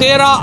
13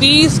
30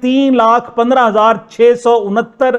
3,15,669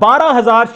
12,000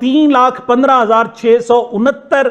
3,15,669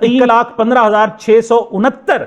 3,15,669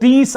30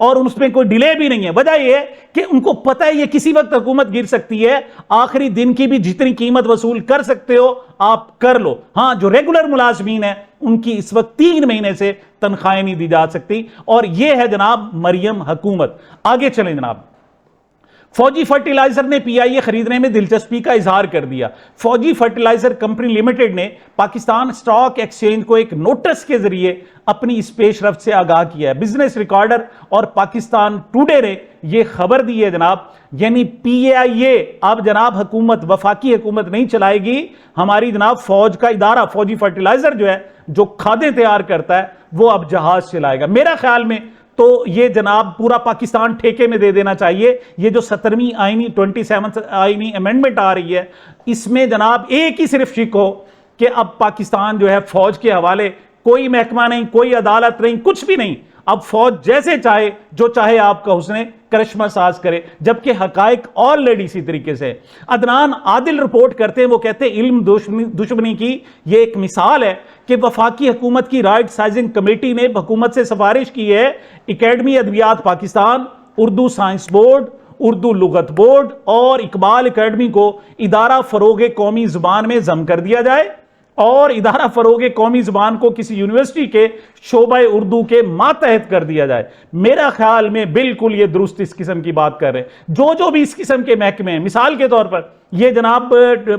اور اس میں کوئی ڈیلے بھی نہیں ہے. وجہ یہ ہے کہ ان کو پتہ ہے یہ کسی وقت حکومت گر سکتی ہے, آخری دن کی بھی جتنی قیمت وصول کر سکتے ہو آپ کر لو. ہاں جو ریگولر ملازمین ہیں ان کی اس وقت 3 مہینے سے تنخواہیں نہیں دی جا سکتی, اور یہ ہے جناب مریم حکومت. آگے چلیں جناب. فوجی فرٹیلائزر نے پی آئی اے خریدنے میں دلچسپی کا اظہار کر دیا. فوجی فرٹیلائزر کمپنی لمیٹڈ نے پاکستان اسٹاک ایکسچینج کو ایک نوٹس کے ذریعے اپنی اس پیش رفت سے آگاہ کیا ہے. بزنس ریکارڈر اور پاکستان ٹوڈے نے یہ خبر دی ہے جناب, یعنی پی آئی اے اب جناب حکومت, وفاقی حکومت نہیں چلائے گی, ہماری جناب فوج کا ادارہ فوجی فرٹیلائزر جو ہے جو کھادیں تیار کرتا ہے وہ اب جہاز چلائے گا. میرا خیال میں تو یہ جناب پورا پاکستان ٹھیکے میں دے دینا چاہیے. یہ جو 17ویں آئینی 27 آئینی امینڈمنٹ آ رہی ہے اس میں جناب ایک ہی صرف شک ہو کہ اب پاکستان جو ہے فوج کے حوالے کوئی محکمہ نہیں, کوئی عدالت نہیں, کچھ بھی نہیں. اب فوج جیسے چاہے جو چاہے آپ کا حسن کرشمہ ساز کرے, جبکہ حقائق آلریڈی اسی طریقے سے. عدنان عادل رپورٹ کرتے ہیں, وہ کہتے ہیں علم دشمنی کی یہ ایک مثال ہے کہ وفاقی حکومت کی رائٹ سائزنگ کمیٹی نے حکومت سے سفارش کی ہے academy Adabiyat Pakistan, Urdu science board, Urdu Lughat board اور اقبال اکیڈمی کو ادارہ فروغ قومی زبان میں ضم کر دیا جائے, اور ادارہ فروغ قومی زبان کو کسی یونیورسٹی کے شعبہ اردو کے ماتحت کر دیا جائے. میرا خیال میں بالکل یہ درست اس قسم کی بات کر رہے ہیں. جو بھی اس قسم کے محکمے ہیں, مثال کے طور پر یہ جناب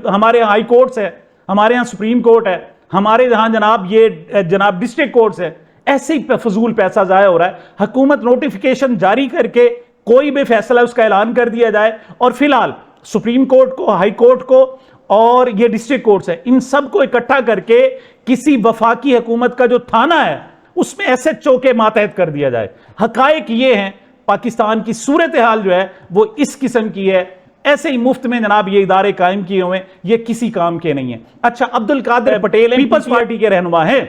ہمارے ہائی کورٹس ہے, ہمارے ہاں سپریم کورٹ ہے, ہمارے یہاں جناب یہ جناب ڈسٹرکٹ کورٹس ہے, ایسے ہی فضول پیسہ ضائع ہو رہا ہے. حکومت نوٹیفیکیشن جاری کر کے کوئی بھی فیصلہ اس کا اعلان کر دیا جائے, اور فی الحال سپریم کورٹ کو, ہائی کورٹ کو اور یہ ڈسٹرکٹ کورٹس ہے, ان سب کو اکٹھا کر کے کسی وفاقی حکومت کا جو تھانہ ہے اس میں ایس ایچ او کے ماتحت کر دیا جائے. حقائق یہ ہیں پاکستان کی صورتحال جو ہے وہ اس قسم کی ہے. ایسے ہی مفت میں جناب یہ ادارے قائم کیے ہوئے, یہ کسی کام کے نہیں ہیں. اچھا, عبد القادر پٹیل پیپلز پارٹی کے رہنما ہیں,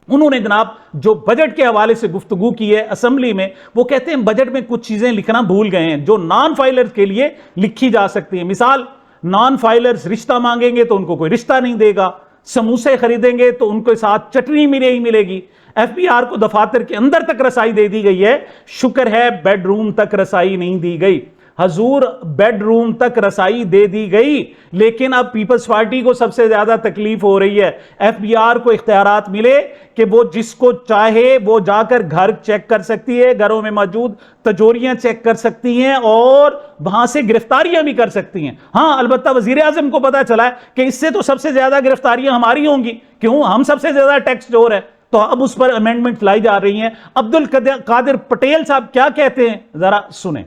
انہوں نے جناب جو بجٹ کے حوالے سے گفتگو کی ہے اسمبلی میں, وہ کہتے ہیں بجٹ میں کچھ چیزیں لکھنا بھول گئے ہیں جو نان فائلرز کے لیے لکھی جا سکتی ہیں. مثال, نان فائلرز رشتہ مانگیں گے تو ان کو کوئی رشتہ نہیں دے گا, سموسے خریدیں گے تو ان کے ساتھ چٹنی ملے گی. ایف بی آر کو دفاتر کے اندر تک رسائی دے دی گئی ہے, شکر ہے بیڈ روم تک رسائی نہیں دی گئی. حضور بیڈ روم تک رسائی دے دی گئی, لیکن اب پیپلز پارٹی کو سب سے زیادہ تکلیف ہو رہی ہے. ایف بی آر کو اختیارات ملے کہ وہ جس کو چاہے وہ جا کر گھر چیک کر سکتی ہے, گھروں میں موجود تجوریاں چیک کر سکتی ہیں اور وہاں سے گرفتاریاں بھی کر سکتی ہیں. ہاں البتہ وزیر اعظم کو پتا چلا ہے کہ اس سے تو سب سے زیادہ گرفتاریاں ہماری ہوں گی, کیوں, ہم سب سے زیادہ ٹیکس چور ہے, تو اب اس پر امینڈمنٹ لائی جا رہی ہیں. عبد القادر پٹیل صاحب کیا کہتے ہیں ذرا سنیں.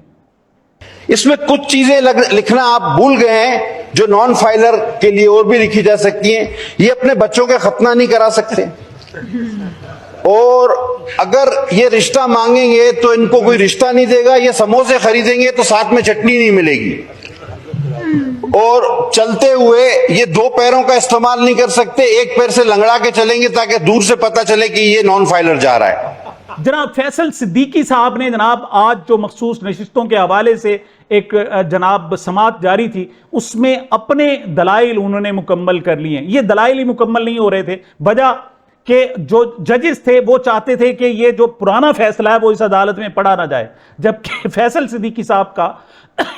اس میں کچھ چیزیں لکھنا آپ بھول گئے ہیں جو نان فائلر کے لیے اور بھی لکھی جا سکتی ہیں. یہ اپنے بچوں کے ختنہ نہیں کرا سکتے, اور اگر یہ رشتہ مانگیں گے تو ان کو کوئی رشتہ نہیں دے گا. یہ سموسے خریدیں گے تو ساتھ میں چٹنی نہیں ملے گی, اور چلتے ہوئے یہ 2 پیروں کا استعمال نہیں کر سکتے, ایک پیر سے لنگڑا کے چلیں گے تاکہ دور سے پتہ چلے کہ یہ نان فائلر جا رہا ہے. جناب فیصل صدیقی صاحب نے جناب آج جو مخصوص نشستوں کے حوالے سے ایک جناب سماعت جاری تھی, اس میں اپنے دلائل انہوں نے مکمل کر لی ہیں. یہ دلائل ہی مکمل نہیں ہو رہے تھے, وجہ کہ جو ججز تھے وہ چاہتے تھے کہ یہ جو پرانا فیصلہ ہے وہ اس عدالت میں پڑھا نہ جائے, جبکہ فیصل صدیقی صاحب کا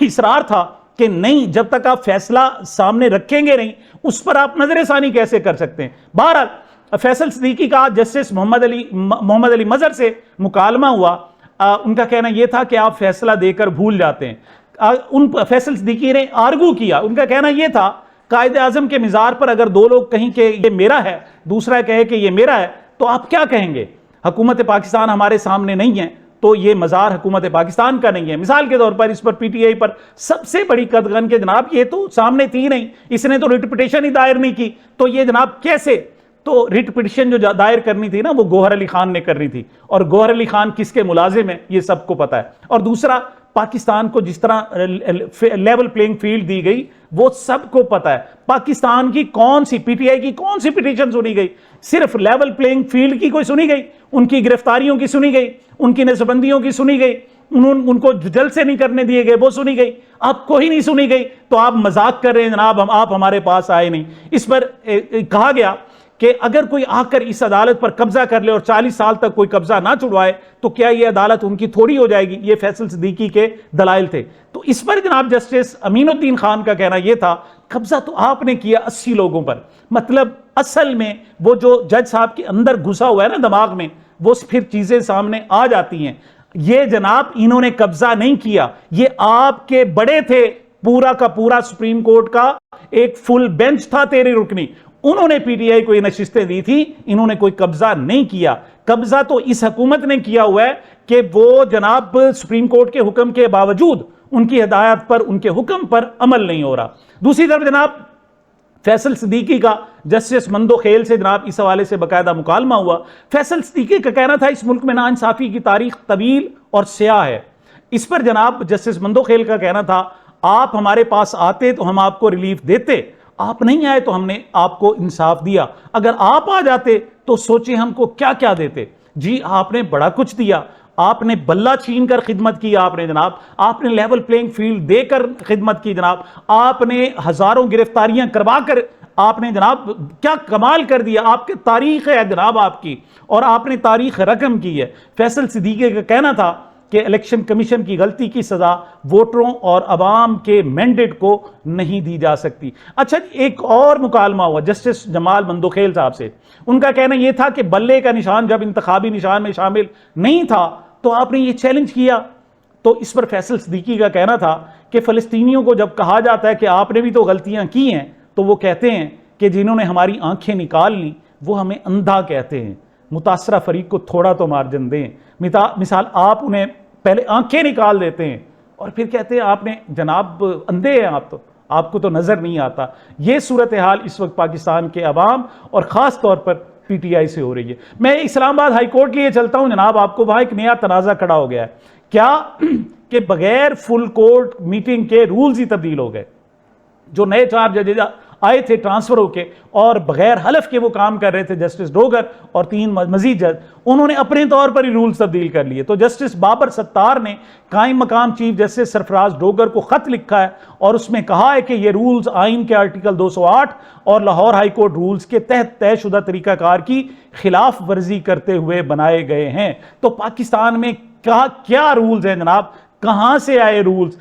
اصرار تھا کہ نہیں, جب تک آپ فیصلہ سامنے رکھیں گے نہیں اس پر آپ نظر ثانی کیسے کر سکتے ہیں. بہرحال فیصل صدیقی کا جسٹس محمد علی مظہر سے مکالمہ ہوا, ان کا کہنا یہ تھا کہ آپ فیصلہ دے کر بھول جاتے ہیں. فیصل صدیقی نے آرگو کیا, ان کا کہنا یہ تھا قائد اعظم کے مزار پر اگر 2 لوگ کہیں کہ یہ میرا ہے, دوسرا کہے کہ یہ میرا ہے, تو آپ کیا کہیں گے؟ حکومت پاکستان ہمارے سامنے نہیں ہے تو یہ مزار حکومت پاکستان کا نہیں ہے. مثال کے طور پر اس پر پی ٹی آئی پر سب سے بڑی قدغن کے جناب یہ تو سامنے تھی نہیں, اس نے تو ریٹ پٹیشن ہی دائر نہیں کی, تو یہ جناب کیسے؟ تو ریٹ پٹیشن جو دائر کرنی تھی نا وہ گوہر علی خان نے کرنی تھی, اور گوہر علی خان کس کے ملازم ہیں یہ سب کو پتا ہے. اور دوسرا, پاکستان کو جس طرح لیول پلینگ فیلڈ دی گئی وہ سب کو پتا ہے. پاکستان کی کون سی پی ٹی آئی کی کون سی پٹیشن سنی گئی؟ صرف لیول پلینگ فیلڈ کی کوئی سنی گئی, ان کی گرفتاریوں کی سنی گئی, ان کی نسبندیوں کی سنی گئی, ان کو جلسے نہیں کرنے دیے گئے وہ سنی گئی, آپ کوئی نہیں سنی گئی. تو آپ مذاق کر رہے ہیں جناب, آپ ہمارے پاس آئے نہیں. اس پر کہا گیا کہ اگر کوئی آ کر اس عدالت پر قبضہ کر لے اور 40 سال تک کوئی قبضہ نہ چھڑوائے تو کیا یہ عدالت ان کی تھوڑی ہو جائے گی؟ یہ فیصل صدیقی کے دلائل تھے. تو اس پر جناب جسٹس امین الدین خان کا کہنا یہ تھا قبضہ تو آپ نے کیا 80 لوگوں پر، مطلب اصل میں وہ جو جج صاحب کے اندر گھسا ہوا ہے نا دماغ میں، وہ پھر چیزیں سامنے آ جاتی ہیں. یہ جناب انہوں نے قبضہ نہیں کیا، یہ آپ کے بڑے تھے، پورا کا پورا سپریم کورٹ کا ایک فل بینچ تھا 13 رکنی، انہوں نے پی ٹی آئی کو یہ نشستیں دی تھی، انہوں نے کوئی قبضہ نہیں کیا. قبضہ تو اس حکومت نے کیا ہوا ہے کہ وہ جناب سپریم کورٹ کے حکم کے باوجود ان کی ہدایت پر، ان کے حکم پر عمل نہیں ہو رہا. دوسری طرف جناب فیصل صدیقی کا جسٹس مندوخیل سے جناب اس حوالے سے باقاعدہ مکالمہ ہوا. فیصل صدیقی کا کہنا تھا اس ملک میں ناانصافی کی تاریخ طویل اور سیاہ ہے. اس پر جناب جسٹس مندوخیل کا کہنا تھا آپ ہمارے پاس آتے تو ہم آپ کو ریلیف دیتے، آپ نہیں آئے تو ہم نے آپ کو انصاف دیا، اگر آپ آ جاتے تو سوچیں ہم کو کیا کیا دیتے. جی آپ نے بڑا کچھ دیا، آپ نے بلہ چھین کر خدمت کی، آپ نے جناب آپ نے لیول پلینگ فیلڈ دے کر خدمت کی، جناب آپ نے ہزاروں گرفتاریاں کروا کر آپ نے جناب کیا کمال کر دیا. آپ کی تاریخ ہے جناب آپ کی، اور آپ نے تاریخ رقم کی ہے. فیصل صدیقی کا کہنا تھا کہ الیکشن کمیشن کی غلطی کی سزا ووٹروں اور عوام کے مینڈیٹ کو نہیں دی جا سکتی. اچھا ایک اور مکالمہ ہوا جسٹس جمال مندوخیل صاحب سے، ان کا کہنا یہ تھا کہ بلے کا نشان جب انتخابی نشان میں شامل نہیں تھا تو آپ نے یہ چیلنج کیا. تو اس پر فیصل صدیقی کا کہنا تھا کہ فلسطینیوں کو جب کہا جاتا ہے کہ آپ نے بھی تو غلطیاں کی ہیں تو وہ کہتے ہیں کہ جنہوں نے ہماری آنکھیں نکال لیں وہ ہمیں اندھا کہتے ہیں، متاثرہ فریق کو تھوڑا تو مارجن دیں. مثال آپ انہیں پہلے آنکھیں نکال دیتے ہیں اور پھر کہتے ہیں آپ نے جناب اندھے ہیں آپ کو تو نظر نہیں آتا. یہ صورتحال اس وقت پاکستان کے عوام اور خاص طور پر پی ٹی آئی سے ہو رہی ہے. میں اسلام آباد ہائی کورٹ کے لیے چلتا ہوں جناب، آپ کو وہاں ایک نیا تنازع کھڑا ہو گیا ہے کیا کہ بغیر فل کورٹ میٹنگ کے رولز ہی تبدیل ہو گئے. جو نئے 4 ججز آئے تھے ٹرانسفر ہو کے اور بغیر حلف کے وہ کام کر رہے تھے، جسٹس ڈوگر اور 3 مزید جج، انہوں نے اپنے طور پر ہی رولز تبدیل کر لیے. تو جسٹس بابر ستار نے قائم مقام چیف جسٹس سرفراز ڈوگر کو خط لکھا ہے اور اس میں کہا ہے کہ یہ رولز آئین کے آرٹیکل 208 اور لاہور ہائی کورٹ رولز کے تحت طے شدہ طریقہ کار کی خلاف ورزی کرتے ہوئے بنائے گئے ہیں. تو پاکستان میں کیا رولز ہیں جناب، کہاں سے آئے رولز؟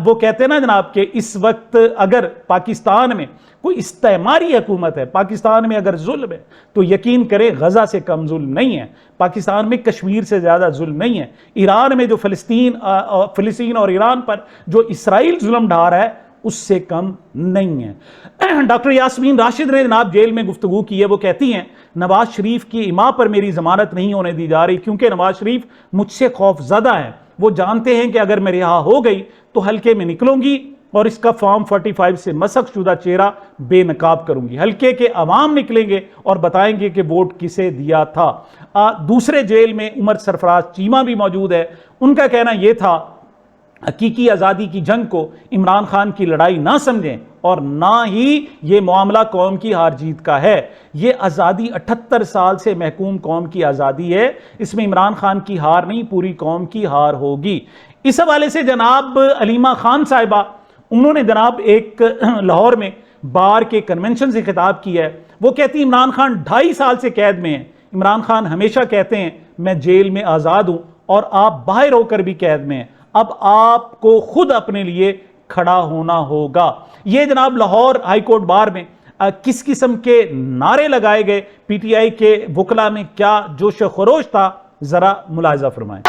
وہ کہتے ہیں نا جناب کہ اس وقت اگر پاکستان میں کوئی استعماری حکومت ہے، پاکستان میں اگر ظلم ہے تو یقین کریں غزہ سے کم ظلم نہیں ہے، پاکستان میں کشمیر سے زیادہ ظلم نہیں ہے، ایران میں جو فلسطین اور ایران پر جو اسرائیل ظلم ڈھا رہا ہے اس سے کم نہیں ہے. ڈاکٹر یاسمین راشد نے جناب جیل میں گفتگو کی ہے. وہ کہتی ہیں نواز شریف کی اماں پر میری ضمانت نہیں ہونے دی جا رہی کیونکہ نواز شریف مجھ سے خوف زدہ ہیں. وہ جانتے ہیں کہ اگر میں رہا ہو گئی تو حلقے میں نکلوں گی اور اس کا فارم 45 سے مسخ شدہ چہرہ بے نقاب کروں گی. حلقے کے عوام نکلیں گے اور بتائیں گے کہ ووٹ کسے دیا تھا. دوسرے جیل میں عمر سرفراز چیمہ بھی موجود ہے. ان کا کہنا یہ تھا حقیقی آزادی کی جنگ کو عمران خان کی لڑائی نہ سمجھیں اور نہ ہی یہ معاملہ قوم کی ہار جیت کا ہے. یہ آزادی 78 سال سے محکوم قوم کی آزادی ہے، اس میں عمران خان کی ہار نہیں پوری قوم کی ہار ہوگی. اس حوالے سے جناب علیمہ خان صاحبہ انہوں نے جناب ایک لاہور میں بار کے کنونشن سے خطاب کیا ہے. وہ کہتی عمران خان 2.5 سال سے قید میں ہیں. عمران خان ہمیشہ کہتے ہیں میں جیل میں آزاد ہوں اور آپ باہر ہو کر بھی قید میں ہیں. اب آپ کو خود اپنے لیے کھڑا ہونا ہوگا. یہ جناب لاہور ہائی کورٹ بار میں کس قسم کے نعرے لگائے گئے، پی ٹی آئی کے وکلا میں کیا جوش و خروش تھا، ذرا ملاحظہ فرمائیں.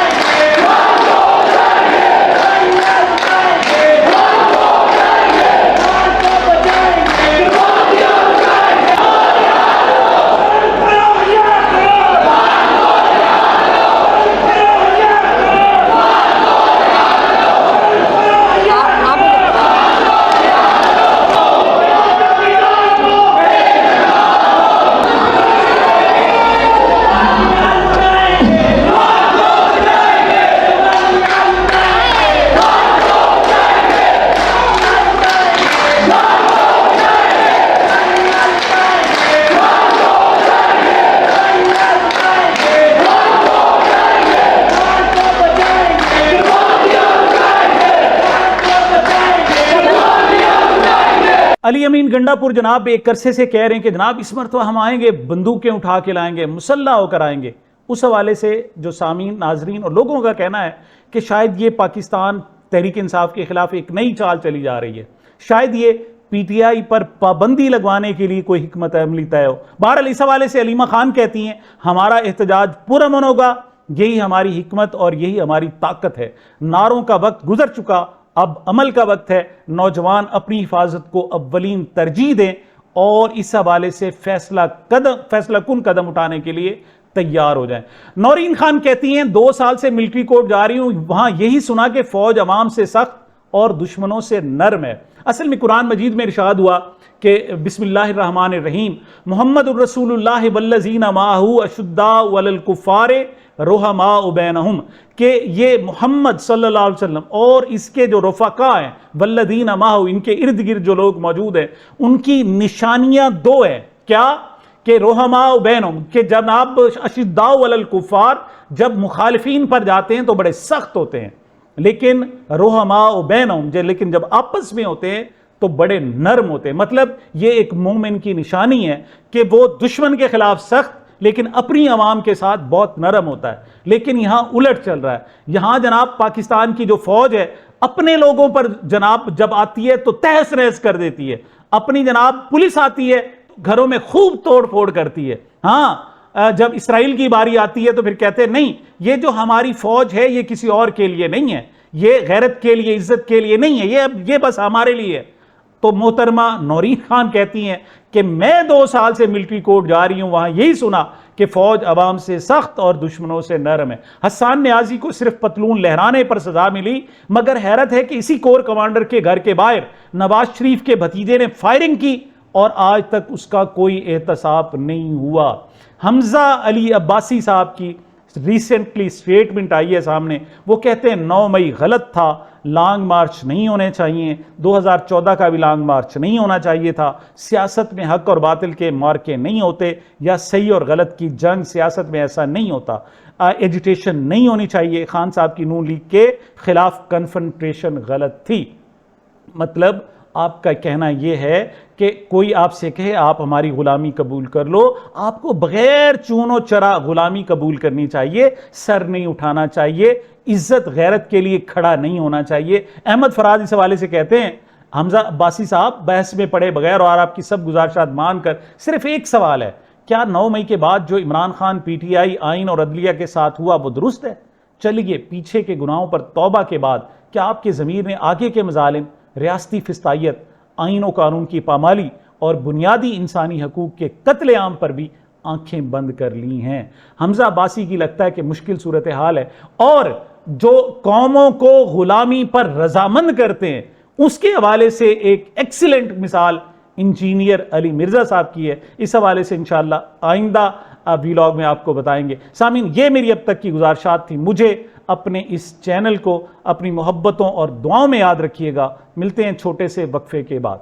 علی امین گنڈاپور جناب ایک عرصے سے کہہ رہے ہیں کہ جناب اس مرتبہ ہم آئیں گے، بندوقیں اٹھا کے لائیں گے، مسلح ہو کر آئیں گے۔ اس حوالے سے جو سامعین، ناظرین اور لوگوں کا کہنا ہے کہ شاید یہ پاکستان تحریک انصاف کے خلاف ایک نئی چال چلی جا رہی ہے، شاید یہ پی ٹی آئی پر پابندی لگوانے کے لیے کوئی حکمت عملی طے ہو۔ بہرحال اس حوالے سے علیمہ خان کہتی ہیں ہمارا احتجاج پرامن ہوگا، یہی ہماری حکمت اور یہی ہماری طاقت ہے۔ نعروں کا وقت گزر چکا، اب عمل کا وقت ہے۔ نوجوان اپنی حفاظت کو اولین ترجیح دیں اور اس حوالے سے فیصلہ کن قدم اٹھانے کے لیے تیار ہو جائیں۔ نورین خان کہتی ہیں 2 سال سے ملٹری کورٹ جا رہی ہوں، وہاں یہی سنا کہ فوج عوام سے سخت اور دشمنوں سے نرم ہے۔ اصل میں قرآن مجید میں ارشاد ہوا کہ بسم اللہ الرحمن الرحیم، محمد الرسول اللہ والذین معہ اشداء علی الکفار رحماء بینہم، کہ یہ محمد صلی اللہ علیہ وسلم اور اس کے جو رفقا ہیں، والذین معہ، ان کے ارد گرد جو لوگ موجود ہیں، ان کی نشانیاں 2 ہیں۔ کیا؟ کہ رحماء بینہم، کہ جناب اشداء علی الکفار جب مخالفین پر جاتے ہیں تو بڑے سخت ہوتے ہیں، لیکن رحماء بینہم، لیکن جب آپس میں ہوتے ہیں تو بڑے نرم ہوتے ہیں۔ مطلب یہ ایک مومن کی نشانی ہے کہ وہ دشمن کے خلاف سخت لیکن اپنی عوام کے ساتھ بہت نرم ہوتا ہے۔ لیکن یہاں الٹ چل رہا ہے، یہاں جناب پاکستان کی جو فوج ہے اپنے لوگوں پر جناب جب آتی ہے تو تہس نہس کر دیتی ہے، اپنی جناب پولیس آتی ہے گھروں میں خوب توڑ پھوڑ کرتی ہے۔ ہاں، جب اسرائیل کی باری آتی ہے تو پھر کہتے ہیں نہیں، یہ جو ہماری فوج ہے یہ کسی اور کے لیے نہیں ہے، یہ غیرت کے لیے، عزت کے لیے نہیں ہے، یہ بس ہمارے لیے ہے۔ تو محترمہ نورین خان کہتی ہیں کہ میں 2 سال سے ملٹری کورٹ جا رہی ہوں، وہاں یہی سنا کہ فوج عوام سے سخت اور دشمنوں سے نرم ہے۔ حسان نیازی کو صرف پتلون لہرانے پر سزا ملی، مگر حیرت ہے کہ اسی کور کمانڈر کے گھر کے باہر نواز شریف کے بھتیجے نے فائرنگ کی اور آج تک اس کا کوئی احتساب نہیں ہوا۔ حمزہ علی عباسی صاحب کی ریسنٹلی سٹیٹمنٹ آئی ہے سامنے، وہ کہتے ہیں 9 مئی غلط تھا، لانگ مارچ نہیں ہونے چاہیے، 2014 کا بھی لانگ مارچ نہیں ہونا چاہیے تھا۔ سیاست میں حق اور باطل کے مارکے نہیں ہوتے، یا صحیح اور غلط کی جنگ، سیاست میں ایسا نہیں ہوتا۔ ایجیٹیشن نہیں ہونی چاہیے، خان صاحب کی نون لیگ کے خلاف کنفرنٹریشن غلط تھی۔ مطلب آپ کا کہنا یہ ہے کہ کوئی آپ سے کہے آپ ہماری غلامی قبول کر لو، آپ کو بغیر چون و چرا غلامی قبول کرنی چاہیے، سر نہیں اٹھانا چاہیے، عزت غیرت کے لیے کھڑا نہیں ہونا چاہیے۔ احمد فراز اس حوالے سے کہتے ہیں حمزہ عباسی صاحب بحث میں پڑے بغیر اور آپ کی سب گزارشات مان کر صرف ایک سوال ہے، کیا 9 مئی کے بعد جو Imran Khan P T I آئین اور عدلیہ کے ساتھ ہوا وہ درست ہے؟ چلیے پیچھے کے گناہوں پر توبہ کے بعد کیا آپ کے ضمیر نے آگے کے مظالم، ریاستی فسطائیت، آئین و قانون کی پامالی اور بنیادی انسانی حقوق کے قتل عام پر بھی آنکھیں بند کر لی ہیں؟ حمزہ عباسی کی لگتا ہے کہ مشکل صورتحال ہے، اور جو قوموں کو غلامی پر رضامند کرتے ہیں اس کے حوالے سے ایک ایکسیلنٹ مثال انجینئر علی مرزا صاحب کی ہے۔ اس حوالے سے انشاءاللہ آئندہ ویلاگ میں آپ کو بتائیں گے۔ سامعین، یہ میری اب تک کی گزارشات تھی، مجھے اپنے اس چینل کو اپنی محبتوں اور دعاؤں میں یاد رکھیے گا۔ ملتے ہیں چھوٹے سے وقفے کے بعد۔